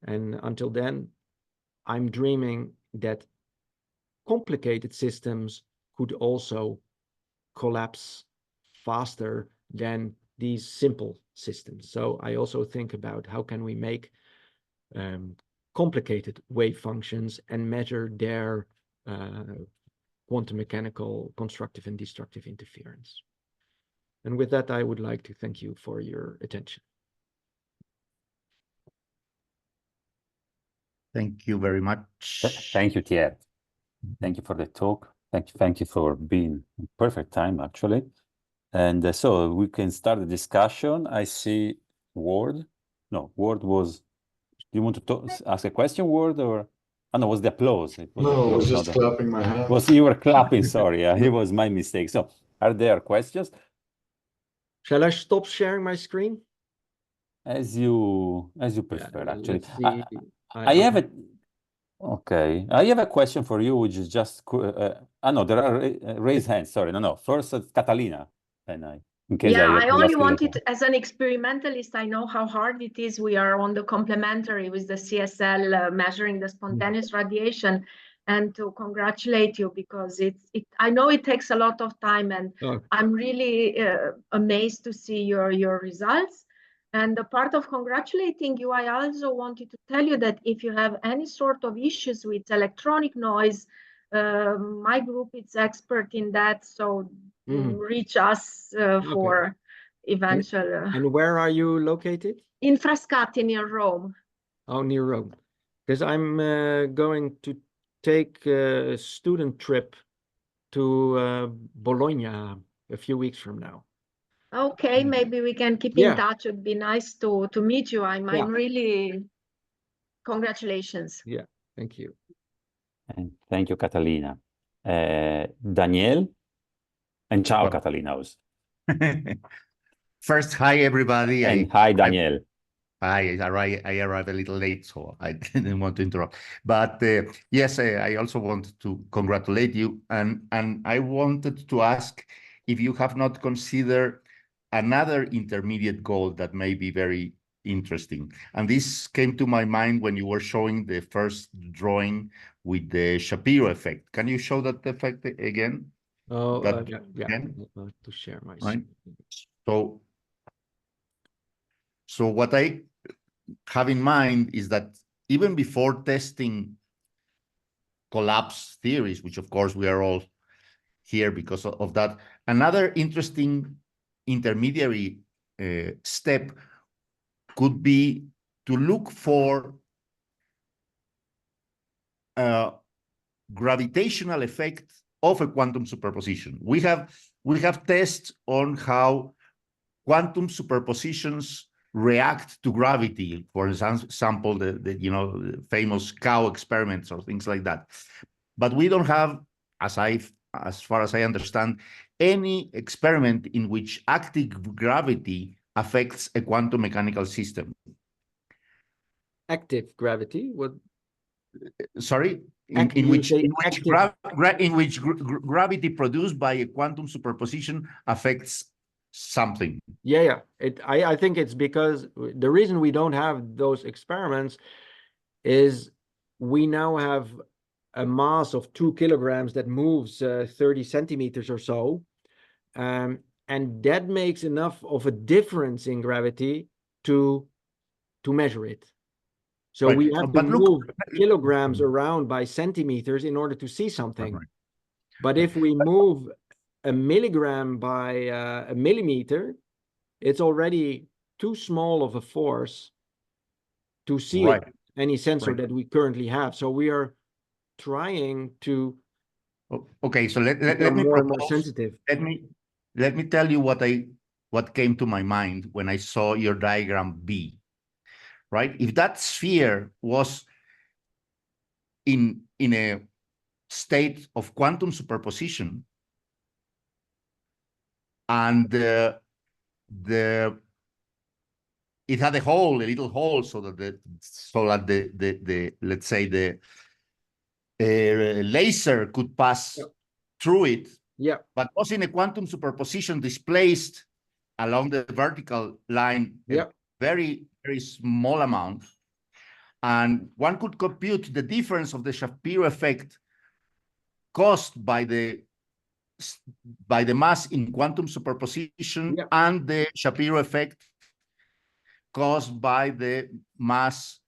S3: And until then, I'm dreaming that complicated systems could also collapse faster than these simple systems. So I also think about how can we make complicated wave functions and measure their quantum mechanical constructive and destructive interference. And with that, I would like to thank you for your attention.
S4: Thank you very much.
S2: Thank you, Tjerk. Thank you for the talk. Thank you for being in perfect time, actually. And so we can start the discussion. I see Ward. No, Ward was, do you want to ask a question, Ward, or? Oh, no, it was the applause.
S6: It was just clapping my hands.
S2: You were clapping, sorry. It was my mistake. So are there questions?
S3: Shall I stop sharing my screen?
S2: As you prefer, actually. I have a I have a question for you, which is just no, there are raised hands. Sorry, no. First, it's Catalina, and in case
S7: I only wanted, as an experimentalist, I know how hard it is. We are on the complementary with the CSL measuring the spontaneous radiation, and to congratulate you, because I know it takes a lot of time, and I'm really amazed to see your results. And a part of congratulating you, I also wanted to tell you that if you have any sort of issues with electronic noise, my group is expert in that, so reach us for eventual.
S3: And where are you located?
S7: In Frascati, near Rome.
S3: Oh, near Rome. Because I'm going to take a student trip to Bologna a few weeks from now.
S7: Okay, maybe we can keep in touch. It'd be nice to meet you. I'm really, congratulations.
S3: Yeah, thank you.
S2: And thank you, Catalina. Daniel, and ciao, Catalina.
S4: First, hi, everybody.
S2: And hi, Daniel.
S4: Hi, I arrived a little late, so I didn't want to interrupt. But yes, I also wanted to congratulate you. And I wanted to ask if you have not considered another intermediate goal that may be very interesting. And this came to my mind when you were showing the first drawing with the Shapiro effect. Can you show that effect again?
S3: Oh,
S4: Again?
S3: I'll have to share my
S4: Right.
S3: screen.
S4: So what I have in mind is that even before testing collapse theories, which of course we are all here because of that, another interesting intermediary step could be to look for a gravitational effect of a quantum superposition. We have tests on how quantum superpositions react to gravity, for example, the famous cow experiments or things like that. But we don't have, as far as I understand, any experiment in which active gravity affects a quantum mechanical system.
S3: Active gravity? What?
S4: Sorry? In which gravity produced by a quantum superposition affects something.
S3: Yeah. I think it's because the reason we don't have those experiments is we now have a mass of 2 kilograms that moves 30 centimeters or so. And that makes enough of a difference in gravity to measure it. So
S4: right.
S3: we have to move kilograms around by centimeters in order to see something.
S4: Right.
S3: But if we move a milligram by a millimeter, it's already too small of a force to see it, any sensor that we currently have. So we are trying to
S4: okay, so let me
S3: more and more sensitive.
S4: Let me tell you what came to my mind when I saw your diagram B. Right? If that sphere was in a state of quantum superposition, and it had a little hole, so that the let's say the laser could pass through it.
S3: Yeah.
S4: But was in a quantum superposition displaced along the vertical line a very, very small amount. And one could compute the difference of the Shapiro effect caused by the mass in quantum superposition and the Shapiro effect caused by the mass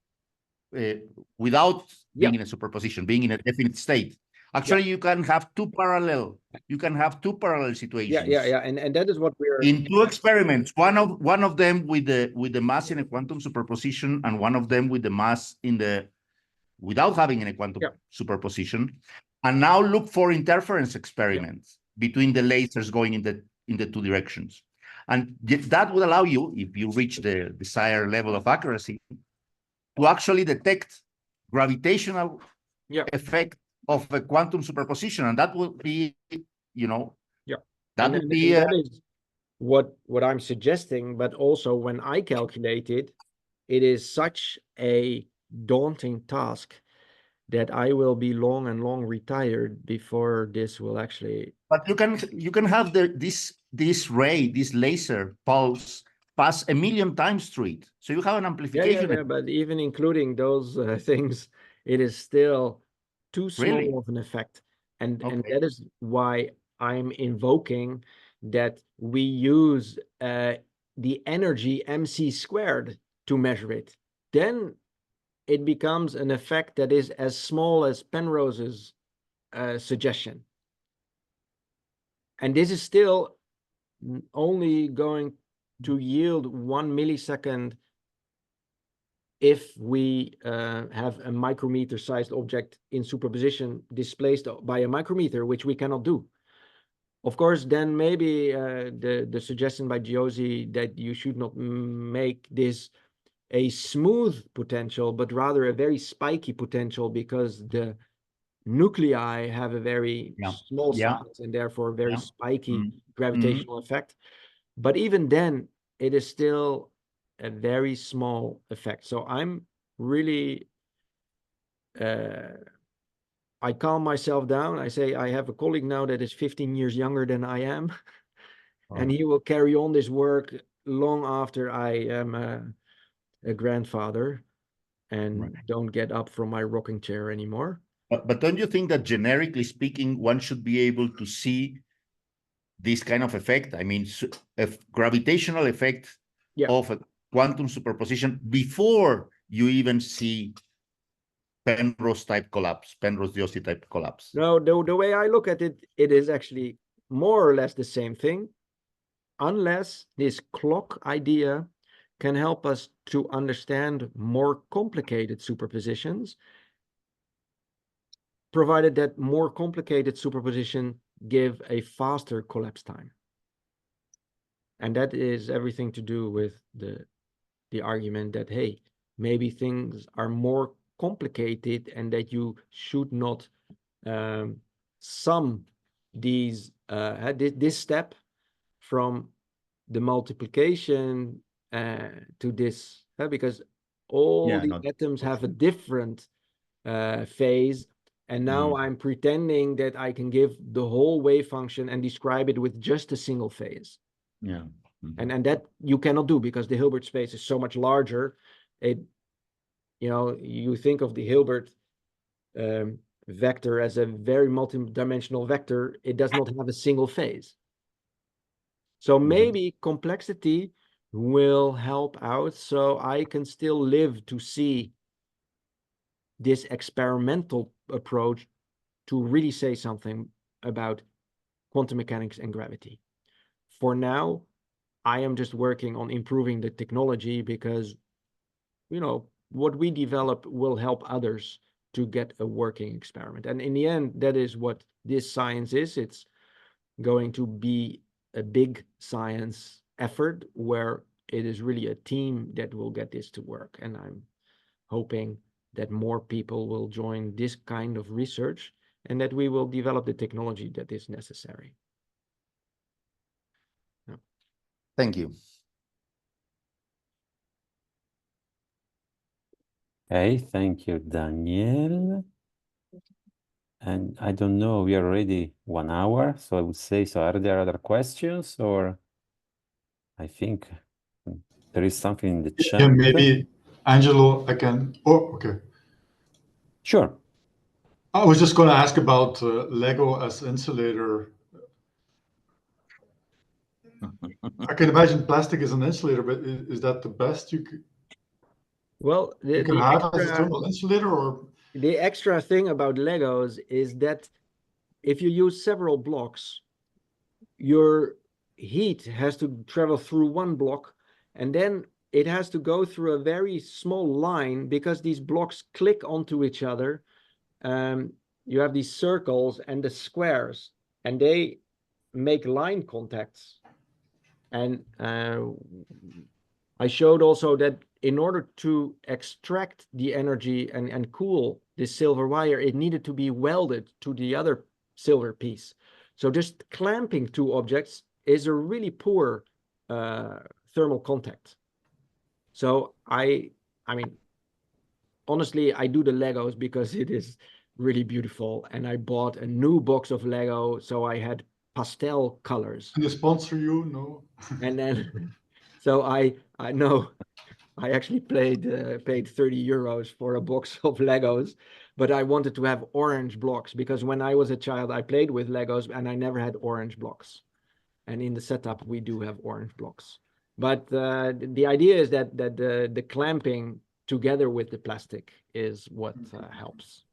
S4: without being in a superposition, being in a definite state. Actually, you can have two parallel situations.
S3: Yeah. And that is what we are
S4: in two experiments. One of them with the mass in a quantum superposition, and one of them with the mass without having in a quantum superposition. And now look for interference experiments between the lasers going in the two directions. And that would allow you, if you reach the desired level of accuracy, to actually detect gravitational effect of a quantum superposition. And that would be, that
S3: is what I'm suggesting. But also when I calculated, it is such a daunting task that I will be long retired before this will actually.
S4: But you can have this laser pulse pass 1 million times through it, so you have an amplification.
S3: But even including those things, it is still too small of an effect. And that is why I'm invoking that we use the energy mc squared to measure it. Then it becomes an effect that is as small as Penrose's suggestion. And this is still only going to yield 1 millisecond if we have a micrometer-sized object in superposition displaced by a micrometer, which we cannot do. Of course, then maybe the suggestion by Giosi that you should not make this a smooth potential, but rather a very spiky potential, because the nuclei have a very small size and therefore very spiky gravitational effect. But even then, it is still a very small effect. So I'm really, I calm myself down. I say, I have a colleague now that is 15 years younger than I am, and he will carry on this work long after I am a grandfather and don't get up from my rocking chair anymore.
S4: But don't you think that generically speaking, one should be able to see this kind of effect? I mean, a gravitational effect of a quantum superposition before you even see Penrose type collapse, Penrose-Giosi type collapse?
S3: No, the way I look at it, it is actually more or less the same thing, unless this clock idea can help us to understand more complicated superpositions, provided that more complicated superposition give a faster collapse time. And that is everything to do with the argument that, hey, maybe things are more complicated and that you should not sum these this step from the multiplication to this, because all the atoms have a different phase, and now I'm pretending that I can give the whole wave function and describe it with just a single phase. And that you cannot do, because the Hilbert space is so much larger. You think of the Hilbert vector as a very multi-dimensional vector. It does not have a single phase. So maybe complexity will help out, so I can still live to see this experimental approach to really say something about quantum mechanics and gravity. For now, I am just working on improving the technology, because, what we develop will help others to get a working experiment. And in the end, that is what this science is. It's going to be a big science effort where it is really a team that will get this to work. And I'm hoping that more people will join this kind of research and that we will develop the technology that is necessary.
S4: Thank you.
S2: Okay, thank you, Daniel. And I don't know, we are already 1 hour, so I would say, so are there other questions, or I think there is something in the chat.
S6: Yeah, maybe, Angelo, I can, okay.
S2: Sure.
S6: I was just going to ask about Lego as insulator. I can imagine plastic is an insulator, but is that the best you could?
S3: Well,
S6: you can have as a thermal insulator, or
S3: the extra thing about Legos is that if you use several blocks, your heat has to travel through one block, and then it has to go through a very small line, because these blocks click onto each other. You have these circles and the squares, and they make line contacts. And I showed also that in order to extract the energy and cool this silver wire, it needed to be welded to the other silver piece. So just clamping two objects is a really poor thermal contact. So I mean, honestly, I do the Legos because it is really beautiful, and I bought a new box of Lego, so I had pastel colors.
S6: Can they sponsor you? No.
S3: And then, so I know I actually paid 30 euros for a box of Legos, but I wanted to have orange blocks because when I was a child, I played with Legos and I never had orange blocks. And in the setup, we do have orange blocks. But the idea is that the clamping together with the plastic is what helps.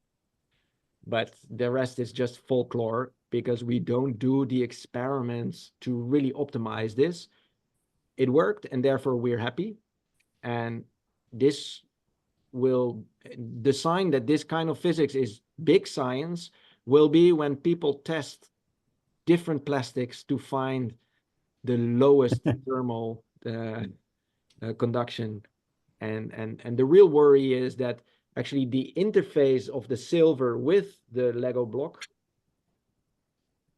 S3: But the rest is just folklore because we don't do the experiments to really optimize this. It worked, and therefore we're happy. And this will, the sign that this kind of physics is big science will be when people test different plastics to find the lowest thermal conduction. And the real worry is that actually the interface of the silver with the Lego block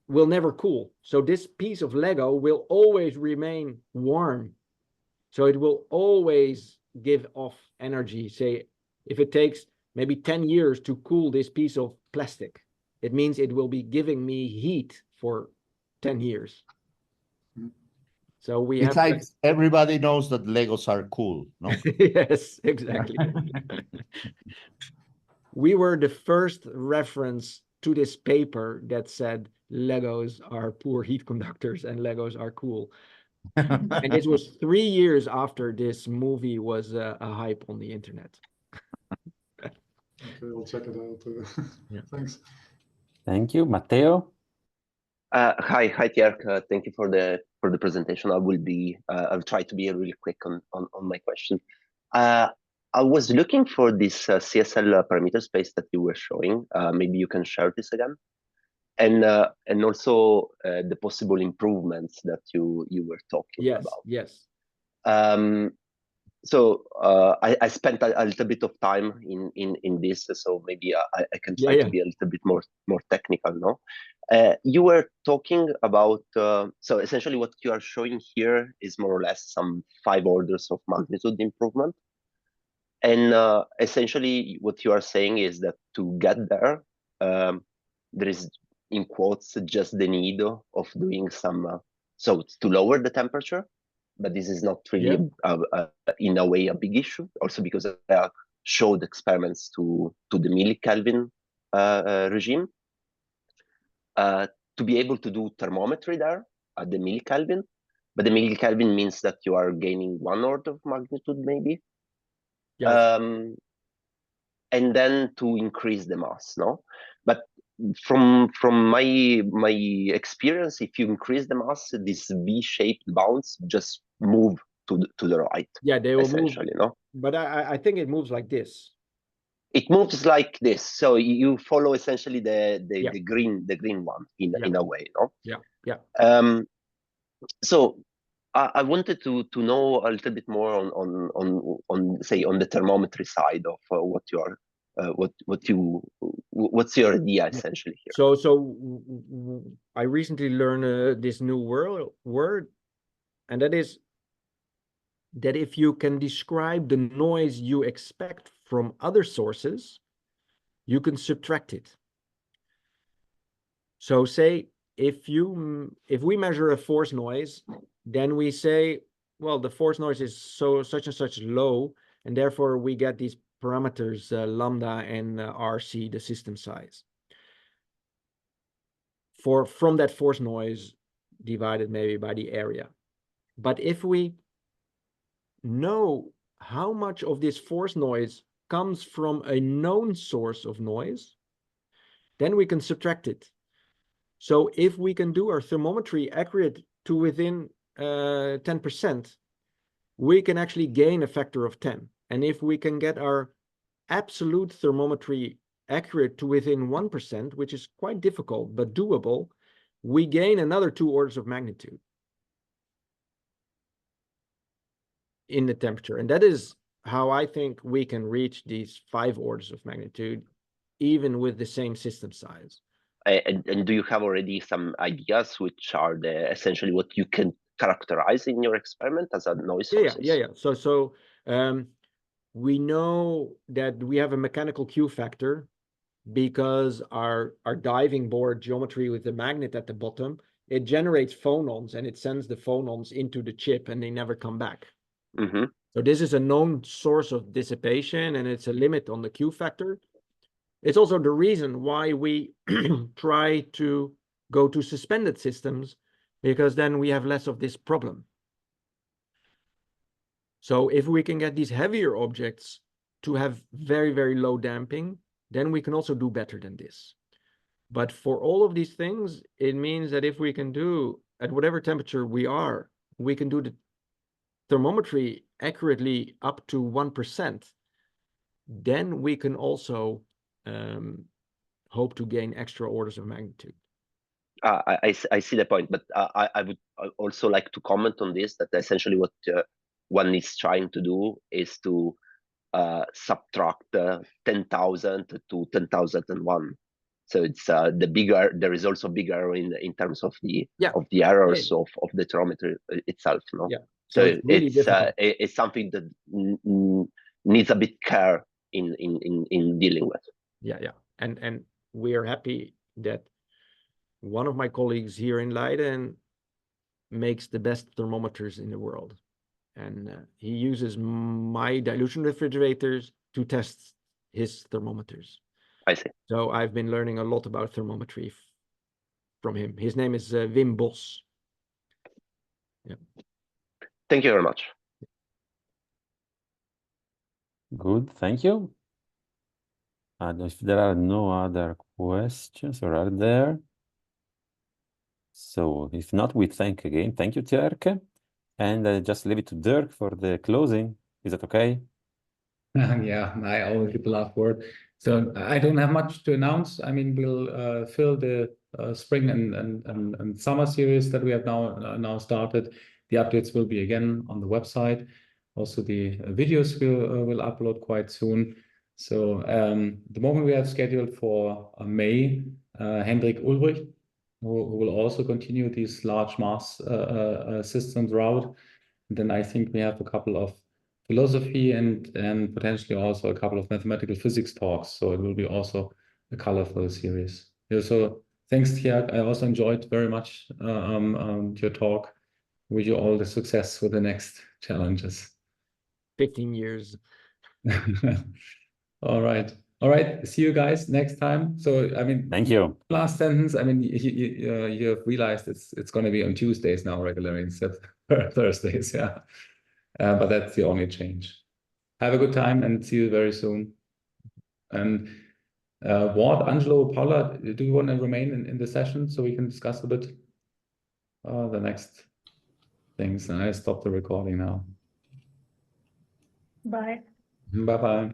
S3: will never cool. So this piece of Lego will always remain warm. So it will always give off energy. Say, if it takes maybe 10 years to cool this piece of plastic, it means it will be giving me heat for 10 years. So we
S4: it's
S3: have
S4: like everybody knows that Legos are cool, no?
S3: Yes, exactly. We were the first reference to this paper that said Legos are poor heat conductors and Legos are cool. And this was 3 years after this movie was a hype on the internet.
S6: Okay, I'll check it out.
S3: Yeah.
S6: Thanks.
S2: Thank you, Matteo.
S8: Hi, Tjerk. Thank you for the presentation. I'll try to be really quick on my question. I was looking for this CSL parameter space that you were showing. Maybe you can share this again, and also the possible improvements that you were talking about.
S3: Yes.
S8: So I spent a little bit of time in this, so maybe I can try to be a little bit more technical. No, you were talking about so essentially what you are showing here is more or less some 5 orders of magnitude improvement, and essentially what you are saying is that to get there, there is in quotes just the need of doing some so to lower the temperature. But this is not really, in a way, a big issue. Also because I showed experiments to the millikelvin regime. To be able to do thermometry there at the millikelvin, but the millikelvin means that you are gaining 1 order of magnitude, maybe. Yes. And then to increase the mass, no? But from my experience, if you increase the mass, this V-shaped bounds just move to the right.
S3: Yeah, they will
S8: essentially,
S3: move.
S8: No?
S3: But I think it moves like this.
S8: It moves like this. So you follow essentially the green one in a way, no?
S3: Yeah.
S8: So I wanted to know a little bit more on say on the thermometry side of what you are what's your idea essentially here?
S3: So I recently learned this new word, and that is that if you can describe the noise you expect from other sources, you can subtract it. So say if we measure a force noise, then we say, well, the force noise is such and such low, and therefore we get these parameters lambda and RC, the system size, from that force noise divided maybe by the area. But if we know how much of this force noise comes from a known source of noise, then we can subtract it. So if we can do our thermometry accurate to within 10%, we can actually gain a factor of 10. And if we can get our absolute thermometry accurate to within 1%, which is quite difficult but doable, we gain another 2 orders of magnitude in the temperature. And that is how I think we can reach these 5 orders of magnitude, even with the same system size.
S8: And do you have already some ideas which are essentially what you can characterize in your experiment as a noise sources?
S3: Yeah. So we know that we have a mechanical Q factor because our diving board geometry with the magnet at the bottom, it generates phonons and it sends the phonons into the chip and they never come back. So this is a known source of dissipation and it's a limit on the Q factor. It's also the reason why we try to go to suspended systems, because then we have less of this problem. So if we can get these heavier objects to have very, very low damping, then we can also do better than this. But for all of these things, it means that if we can do, at whatever temperature we are, we can do the thermometry accurately up to 1%, then we can also hope to gain extra orders of magnitude.
S8: I see the point, but I would also like to comment on this, that essentially what one is trying to do is to subtract 10,000 to 10,001. So it's the bigger, there is also bigger in terms of the errors of the thermometer itself. No?
S3: Yeah.
S8: So
S3: it's really difficult.
S8: It's something that needs a bit care in dealing with.
S3: Yeah. And we are happy that one of my colleagues here in Leiden makes the best thermometers in the world. And he uses my dilution refrigerators to test his thermometers.
S8: I see.
S3: So I've been learning a lot about thermometry from him. His name is Wim Bos. Yeah.
S8: Thank you very much.
S2: Good, thank you. If there are no other questions, or are there? So if not, we thank again. Thank you, Tjerk. And just leave it to Dirk for the closing. Is that okay?
S1: Yeah, I always get the last word. So I don't have much to announce. I mean, we'll fill the spring and summer series that we have now started. The updates will be again on the website. Also, the videos will upload quite soon. So the moment we have scheduled for May, Hendrik Ulrich, who will also continue these large mass systems route. And then I think we have a couple of philosophy and potentially also a couple of mathematical physics talks. So it will be also a colorful series. Yeah, so thanks, Tjerk. I also enjoyed very much your talk. Wish you all the success with the next challenges.
S3: 15 years.
S1: All right. See you guys next time. So, I mean,
S2: thank you.
S1: Last sentence. I mean, you have realized it's going to be on Tuesdays now regularly instead of Thursdays. Yeah. But that's the only change. Have a good time and see you very soon. And Ward, Angelo, Paula, do you want to remain in the session so we can discuss a bit the next things? And I stop the recording now.
S7: Bye.
S1: Bye-bye.